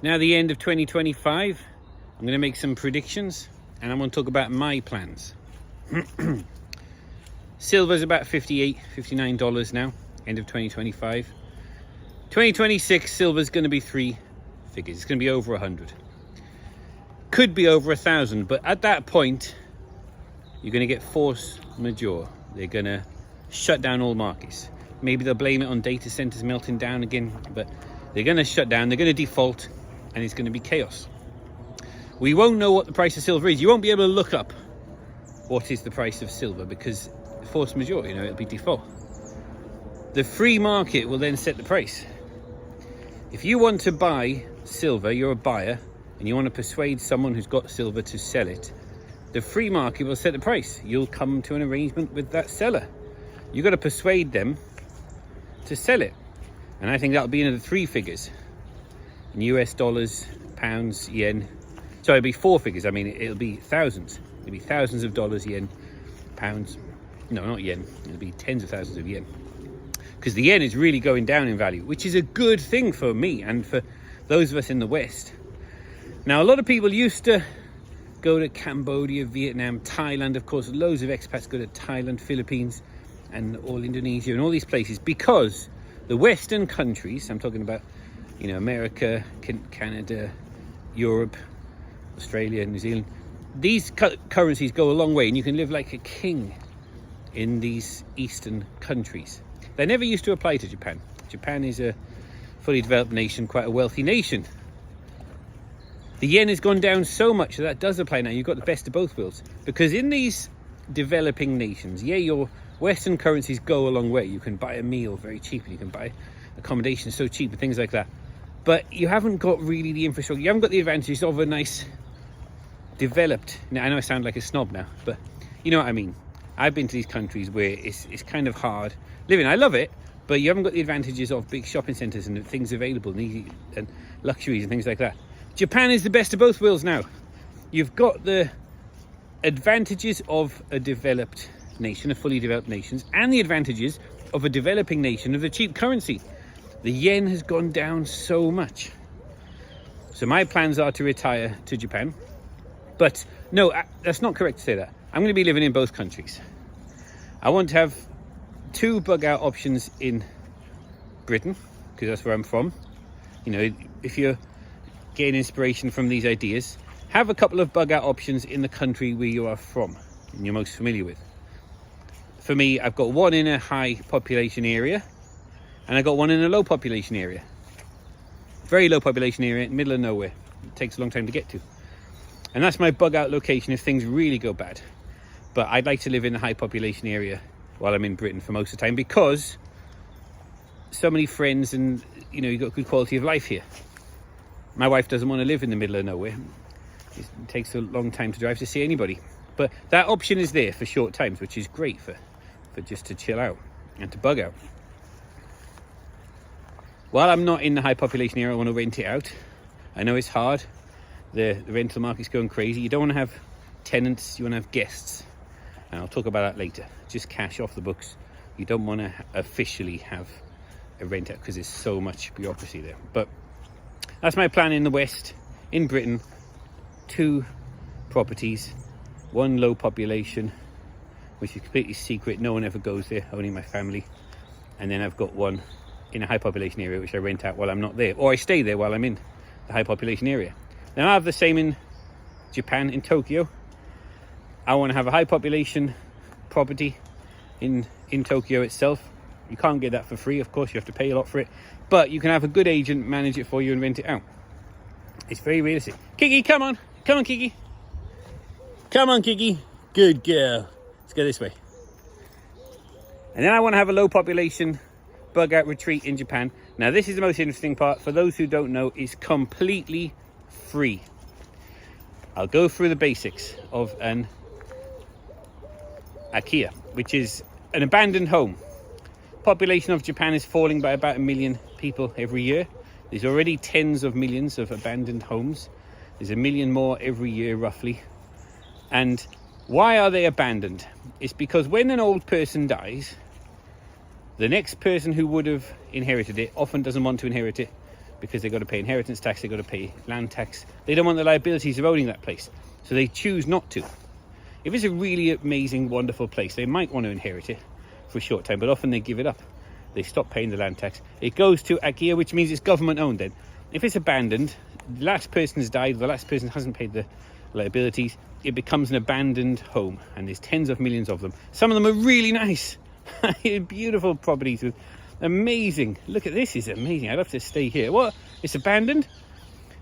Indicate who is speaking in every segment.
Speaker 1: Now the end of 2025, I'm going to make some predictions and I'm going to talk about my plans. Silver's about $58, $59 now, end of 2025. 2026, silver's going to be three figures. It's going to be over 100. Could be over 1,000, but at that point, you're going to get force majeure. They're going to shut down all markets. Maybe they'll blame it on data centers melting down again, but they're going to shut down, they're going to default, and it's going to be chaos. We won't know what the price of silver is. You won't be able to look up what is the price of silver because force majeure, it'll be default. The free market will then set the price. If you want to buy silver, you're a buyer, and you want to persuade someone who's got silver to sell it, the free market will set the price. You'll come to an arrangement with that seller. You've got to persuade them to sell it. And I think that'll be into the three figures. In US dollars, pounds, yen. So it'll be four figures. I mean, it'll be thousands. It'll be thousands of dollars, yen, pounds. No, not yen. It'll be tens of thousands of yen. Because the yen is really going down in value, which is a good thing for me and for those of us in the West. Now, a lot of people used to go to Cambodia, Vietnam, Thailand. Of course, loads of expats go to Thailand, Philippines, and all Indonesia and all these places because the Western countries, I'm talking about, America, Canada, Europe, Australia, New Zealand, these currencies go a long way and you can live like a king in these Eastern countries. They never used to apply to Japan. Japan is a fully developed nation, quite a wealthy nation. The yen has gone down so much that does apply now. You've got the best of both worlds. Because in these developing nations, your Western currencies go a long way. You can buy a meal very cheaply. You can buy accommodation so cheap and things like that. But you haven't got really the infrastructure. You haven't got the advantages of a nice developed... Now, I know I sound like a snob now, but you know what I mean. I've been to these countries where it's kind of hard living. I love it, but you haven't got the advantages of big shopping centres and things available and luxuries and things like that. Japan is the best of both worlds now. You've got the advantages of a developed nation, a fully developed nation, and the advantages of a developing nation of the cheap currency. The yen has gone down so much. So my plans are to retire to Japan. But no, that's not correct to say that. I'm going to be living in both countries. I want to have two bug out options in Britain, because that's where I'm from. If you're getting inspiration from these ideas, have a couple of bug out options in the country where you are from and you're most familiar with. For me, I've got one in a high population area and I got one in a low population area. Very low population area, middle of nowhere. It takes a long time to get to. And that's my bug out location if things really go bad. But I'd like to live in a high population area while I'm in Britain for most of the time because so many friends and you've got good quality of life here. My wife doesn't want to live in the middle of nowhere. It takes a long time to drive to see anybody. But that option is there for short times, which is great for just to chill out and to bug out. While I'm not in the high population area, I want to rent it out. I know it's hard. The rental market's going crazy. You don't want to have tenants, you want to have guests. And I'll talk about that later. Just cash off the books. You don't want to officially have a rent out because there's so much bureaucracy there. But that's my plan in the West, in Britain. 2 properties, 1 low population, which is completely secret. No one ever goes there, only my family. And then I've got one in a high population area, which I rent out while I'm not there. Or I stay there while I'm in the high population area. Now I have the same in Japan, in Tokyo. I want to have a high population property in Tokyo itself. You can't get that for free, of course, you have to pay a lot for it. But you can have a good agent manage it for you and rent it out. It's very realistic. Kiki, come on. Come on, Kiki. Come on, Kiki. Good girl. Let's go this way. And then I want to have a low population bug out retreat in Japan. Now, this is the most interesting part. For those who don't know, it's completely free. I'll go through the basics of an Akiya, which is an abandoned home. Population of Japan is falling by about 1 million people every year. There's already tens of millions of abandoned homes. There's 1 million more every year, roughly. And why are they abandoned? It's because when an old person dies, the next person who would have inherited it often doesn't want to inherit it because they've got to pay inheritance tax, they've got to pay land tax. They don't want the liabilities of owning that place, so they choose not to. If it's a really amazing, wonderful place, they might want to inherit it for a short time, but often they give it up. They stop paying the land tax. It goes to IKEA, which means it's government owned then. If it's abandoned, the last person has died, the last person hasn't paid the liabilities, it becomes an abandoned home, and there's tens of millions of them. Some of them are really nice. Beautiful properties with amazing, look at this, is amazing. I'd love to stay here. What? It's abandoned?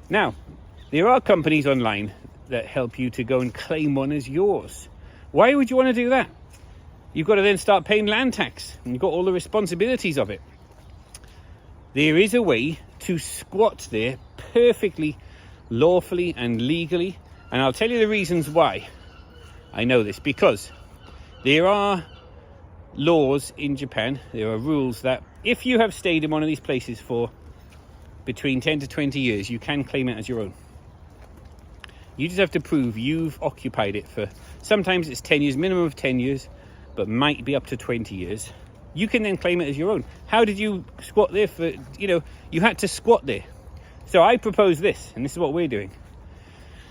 Speaker 1: Now, there are companies online that help you to go and claim one as yours. Why would you want to do that? You've got to then start paying land tax, and you've got all the responsibilities of it. There is a way to squat there perfectly, lawfully and legally, and I'll tell you the reasons why I know this. Because there are laws in Japan, there are rules that if you have stayed in one of these places for between 10 to 20 years, you can claim it as your own. You just have to prove you've occupied it for, sometimes it's 10 years, minimum of 10 years, but might be up to 20 years. You can then claim it as your own. How did you squat there for, you had to squat there. So I propose this, and this is what we're doing.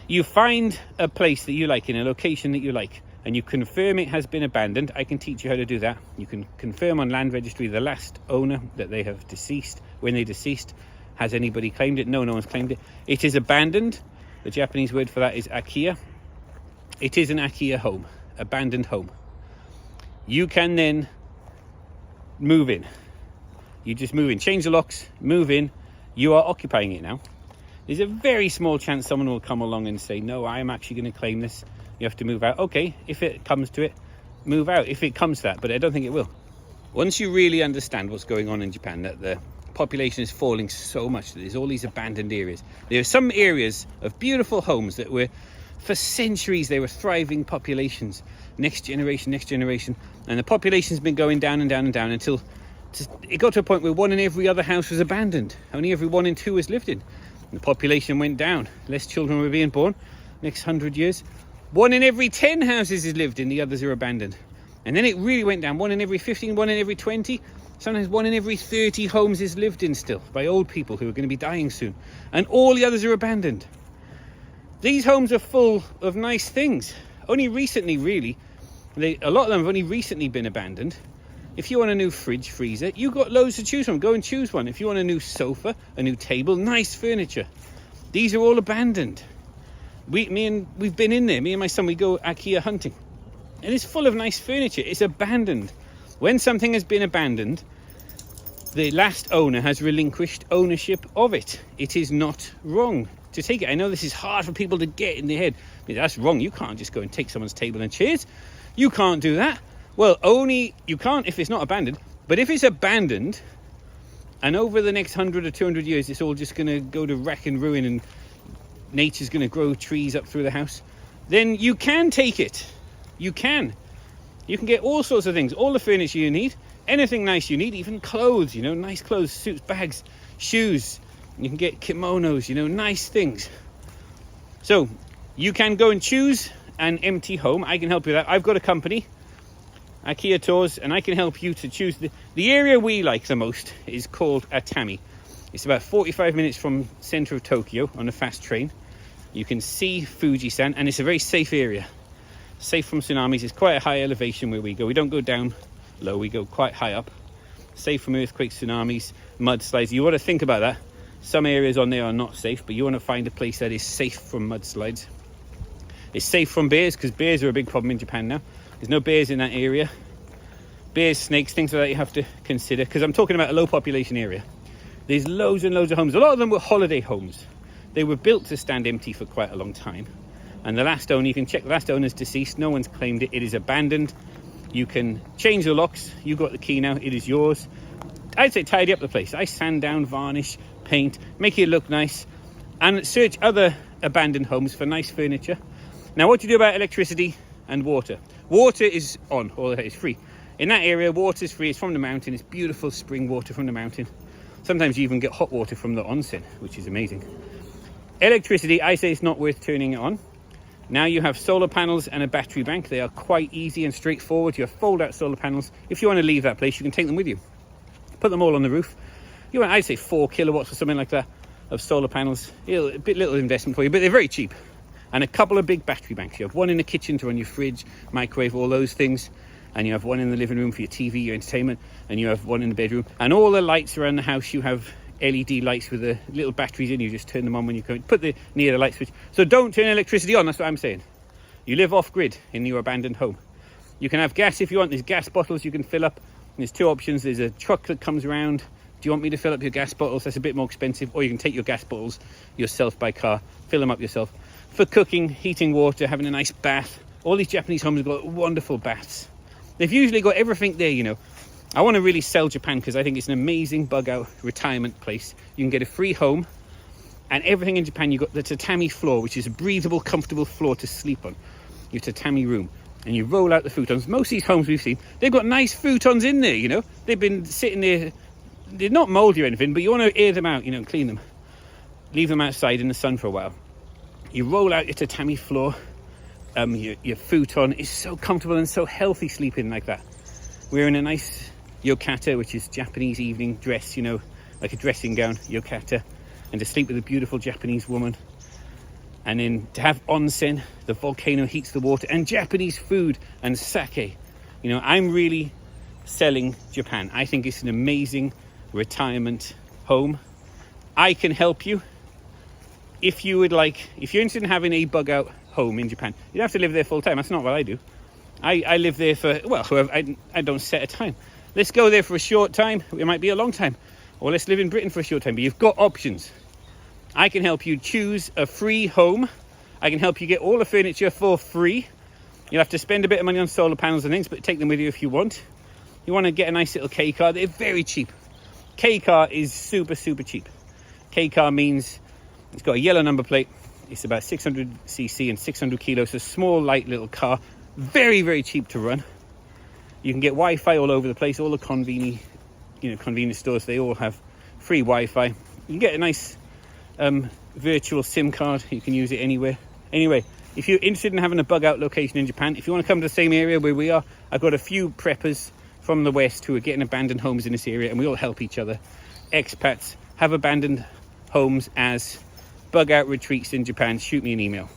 Speaker 1: You find a place that you like, in a location that you like, and you confirm it has been abandoned. I can teach you how to do that. You can confirm on land registry the last owner that they have deceased. When they deceased, has anybody claimed it? No, no one's claimed it. It is abandoned. The Japanese word for that is IKEA. It is an IKEA home, abandoned home. You can then move in. You just move in, change the locks, move in. You are occupying it now. There's a very small chance someone will come along and say, no, I am actually going to claim this. You have to move out. Okay, if it comes to it, move out. If it comes to that, but I don't think it will. Once you really understand what's going on in Japan, that the population is falling so much that there's all these abandoned areas. There are some areas of beautiful homes that were, for centuries, they were thriving populations. Next generation, and the population's been going down and down and down until it got to a point where 1 in every other house was abandoned. Only every 1 in 2 was lived in. And the population went down. Less children were being born. Next 100 years, 1 in every 10 houses is lived in, the others are abandoned. And then it really went down. 1 in every 15, 1 in every 20. Sometimes 1 in every 30 homes is lived in still by old people who are going to be dying soon. And all the others are abandoned. These homes are full of nice things. Only recently, really, a lot of them have only recently been abandoned. If you want a new fridge, freezer, you've got loads to choose from. Go and choose one. If you want a new sofa, a new table, nice furniture. These are all abandoned. We've been in there. Me and my son, we go IKEA hunting. And it's full of nice furniture. It's abandoned. When something has been abandoned, the last owner has relinquished ownership of it. It is not wrong to take it. I know this is hard for people to get in their head. I mean, that's wrong. You can't just go and take someone's table and chairs. You can't do that. Well, only you can't if it's not abandoned. But if it's abandoned, and over the next 100 or 200 years, it's all just going to go to wreck and ruin, and nature's going to grow trees up through the house, then you can take it. You can get all sorts of things, all the furniture you need, anything nice you need, even clothes, nice clothes, suits, bags, shoes. You can get kimonos, nice things. So you can go and choose an empty home. I can help you with that. I've got a company, IKEA Tours, and I can help you to choose. The area we like the most is called Atami. It's about 45 minutes from center of Tokyo on a fast train. You can see Fujisan, and it's a very safe area. Safe from tsunamis. It's quite a high elevation where we go. We don't go down low, we go quite high up. Safe from earthquakes, tsunamis, mudslides. You want to think about that. Some areas on there are not safe, but you want to find a place that is safe from mudslides. It's safe from bears, because bears are a big problem in Japan now. There's no bears in that area. Bears, snakes, things like that you have to consider, because I'm talking about a low population area. There's loads and loads of homes. A lot of them were holiday homes. They were built to stand empty for quite a long time. And the last owner, you can check the last owner's deceased. No one's claimed it. It is abandoned. You can change the locks. You've got the key now. It is yours. I'd say tidy up the place. I sand down, varnish, paint, make it look nice. And search other abandoned homes for nice furniture. Now, what do you do about electricity and water? Water is on, or it's free. In that area, water is free. It's from the mountain. It's beautiful spring water from the mountain. Sometimes you even get hot water from the onsen, which is amazing. Electricity, I say it's not worth turning it on. Now you have solar panels and a battery bank. They are quite easy and straightforward. You have fold-out solar panels. If you want to leave that place, you can take them with you. Put them all on the roof. You want, I'd say 4 kilowatts or something like that. of solar panels. A bit little investment for you, but they're very cheap. And a couple of big battery banks. You have one in the kitchen to run your fridge, microwave, all those things. And you have one in the living room for your TV, your entertainment. And you have one in the bedroom. And all the lights around the house, you have LED lights with the little batteries in. You just turn them on when you go. Put the near the light switch. So don't turn electricity on, that's what I'm saying. You live off grid in your abandoned home. You can have gas if you want. There's gas bottles you can fill up. And there's two options. There's a truck that comes around. Do you want me to fill up your gas bottles? That's a bit more expensive. Or you can take your gas bottles yourself by car, fill them up yourself. For cooking, heating water, having a nice bath. All these Japanese homes have got wonderful baths. They've usually got everything there, you know. I want to really sell Japan because I think it's an amazing bug out retirement place. You can get a free home and everything in Japan. You've got the tatami floor, which is a breathable, comfortable floor to sleep on. Your tatami room. And you roll out the futons. Most of these homes we've seen, they've got nice futons in there, you know. They've been sitting there. They're not mouldy or anything, but you want to air them out, you know, clean them. Leave them outside in the sun for a while. You roll out your tatami floor. Your futon is so comfortable and so healthy sleeping like that. Wearing a nice yokata, which is Japanese evening dress, you know, like a dressing gown, yokata. And to sleep with a beautiful Japanese woman. And then to have onsen, the volcano heats the water, and Japanese food and sake. You know, I'm really selling Japan. I think it's an amazing retirement home. I can help you. If you're interested in having a bug out home in Japan, you don't have to live there full time. That's not what I do. I live there for, well, I don't set a time. Let's go there for a short time. It might be a long time. Or let's live in Britain for a short time. But you've got options. I can help you choose a free home. I can help you get all the furniture for free. You'll have to spend a bit of money on solar panels and things, but take them with you if you want. You want to get a nice little K car. They're very cheap. K car is super, super cheap. K car means it's got a yellow number plate. It's about 600cc and 600 kilos. A small, light little car. Very, very cheap to run. You can get Wi-Fi all over the place. All the convenience stores, they all have free Wi-Fi. You can get a nice virtual SIM card. You can use it anywhere. Anyway, if you're interested in having a bug out location in Japan, if you want to come to the same area where we are, I've got a few preppers from the West who are getting abandoned homes in this area, and we all help each other. Expats have abandoned homes as bug out retreats in Japan. Shoot me an email.